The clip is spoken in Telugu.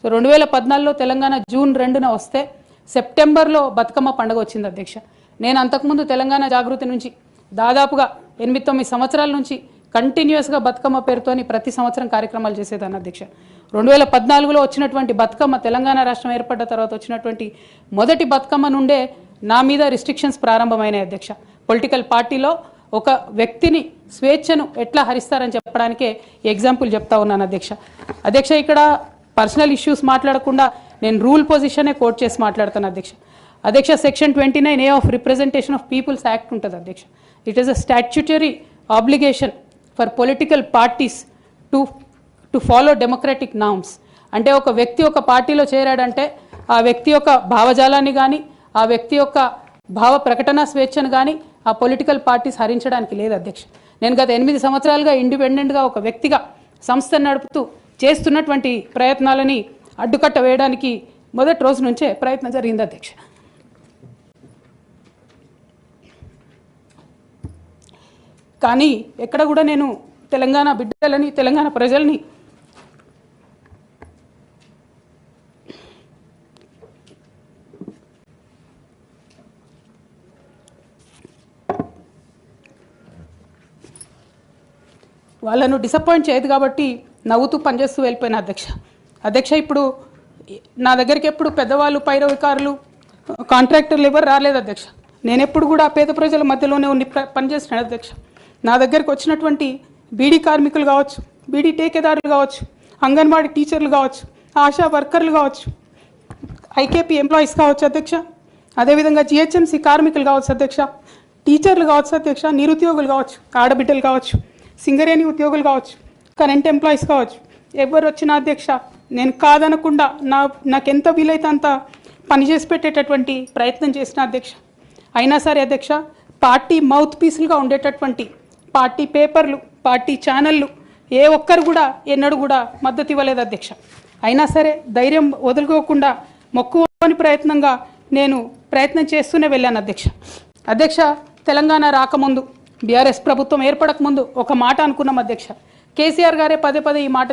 సో 2014లో తెలంగాణ జూన్ 2న వస్తే సెప్టెంబర్లో బతుకమ్మ పండుగ వచ్చింది అధ్యక్ష. నేను అంతకుముందు తెలంగాణ జాగృతి నుంచి దాదాపుగా 8-9 సంవత్సరాల నుంచి కంటిన్యూస్గా బతుకమ్మ పేరుతోని ప్రతి సంవత్సరం కార్యక్రమాలు చేసేదాన్ని అధ్యక్ష. 2014లో వచ్చినటువంటి బతుకమ్మ, తెలంగాణ రాష్ట్రం ఏర్పడ్డ తర్వాత వచ్చినటువంటి మొదటి బతుకమ్మ నుండే నా మీద రిస్ట్రిక్షన్స్ ప్రారంభమైనాయి అధ్యక్ష. పొలిటికల్ పార్టీలో ఒక వ్యక్తిని స్వేచ్ఛను ఎట్లా హరిస్తారని చెప్పడానికే ఎగ్జాంపుల్ చెప్తా ఉన్నాను అధ్యక్ష. అధ్యక్ష, ఇక్కడ పర్సనల్ ఇష్యూస్ మాట్లాడకుండా నేను రూల్ పొజిషనే కోట్ చేసి మాట్లాడతాను అధ్యక్ష. అధ్యక్ష, section 29A of representation of people's act ఉంటుంది అధ్యక్ష. It is a statutory obligation for political parties to follow democratic norms. అంటే ఒక వ్యక్తి ఒక పార్టీలో చేరాడంటే ఆ వ్యక్తి యొక్క భావజాలాన్ని కానీ, ఆ వ్యక్తి యొక్క భావ ప్రకటన స్వేచ్ఛను కానీ ఆ పొలిటికల్ పార్టీస్ హరించడానికి లేదు అధ్యక్ష. నేను గత 8 సంవత్సరాలుగా ఇండిపెండెంట్గా ఒక వ్యక్తిగా సంస్థను నడుపుతూ చేస్తున్నటువంటి ప్రయత్నాలని అడ్డుకట్ట వేయడానికి మొదటి రోజు నుంచే ప్రయత్నం జరిగింది అధ్యక్ష. కానీ ఎక్కడ కూడా నేను తెలంగాణ బిడ్డలని, తెలంగాణ ప్రజల్ని వాళ్ళను డిసప్పాయింట్ చేయదు కాబట్టి నవ్వుతూ పనిచేస్తూ వెళ్ళిపోయిన అధ్యక్ష. ఇప్పుడు నా దగ్గరికి ఎప్పుడు పెద్దవాళ్ళు, పైరవికారులు, కాంట్రాక్టర్లు ఎవరు రాలేదు అధ్యక్ష. నేను ఎప్పుడు కూడా పేద ప్రజల మధ్యలోనే ఉండి పనిచేస్తున్నాను అధ్యక్ష. నా దగ్గరికి వచ్చినటువంటి బీడీ కార్మికులు కావచ్చు, బీడీ టేకేదారులు కావచ్చు, అంగన్వాడీ టీచర్లు కావచ్చు, ఆశా వర్కర్లు కావచ్చు, ఐకేపీ ఎంప్లాయీస్ కావచ్చు అధ్యక్ష, అదేవిధంగా జిహెచ్ఎంసీ కార్మికులు కావచ్చు అధ్యక్ష, టీచర్లు కావచ్చు అధ్యక్ష, నిరుద్యోగులు కావచ్చు, ఆడబిడ్డలు కావచ్చు, సింగరేణి ఉద్యోగులు కావచ్చు, కరెంట్ ఎంప్లాయీస్ కావచ్చు, ఎవరు వచ్చినా అధ్యక్ష నేను కాదనకుండా నాకెంత వీలైతే అంత పనిచేసి పెట్టేటటువంటి ప్రయత్నం చేసిన అధ్యక్ష. అయినా సరే అధ్యక్ష, పార్టీ మౌత్ పీసులుగా ఉండేటటువంటి పార్టీ పేపర్లు, పార్టీ ఛానళ్ళు ఏ ఒక్కరు కూడా ఎన్నడూ కూడా మద్దతు ఇవ్వలేదు అధ్యక్ష. అయినా సరే ధైర్యం వదులుకోకుండా మొక్కువని ప్రయత్నంగా నేను ప్రయత్నం చేస్తూనే వెళ్ళాను అధ్యక్ష. తెలంగాణ రాకముందు, బీఆర్ఎస్ ప్రభుత్వం ఏర్పడకముందు ఒక మాట అనుకున్నాం అధ్యక్ష. కేసీఆర్ గారే పదే ఈ మాట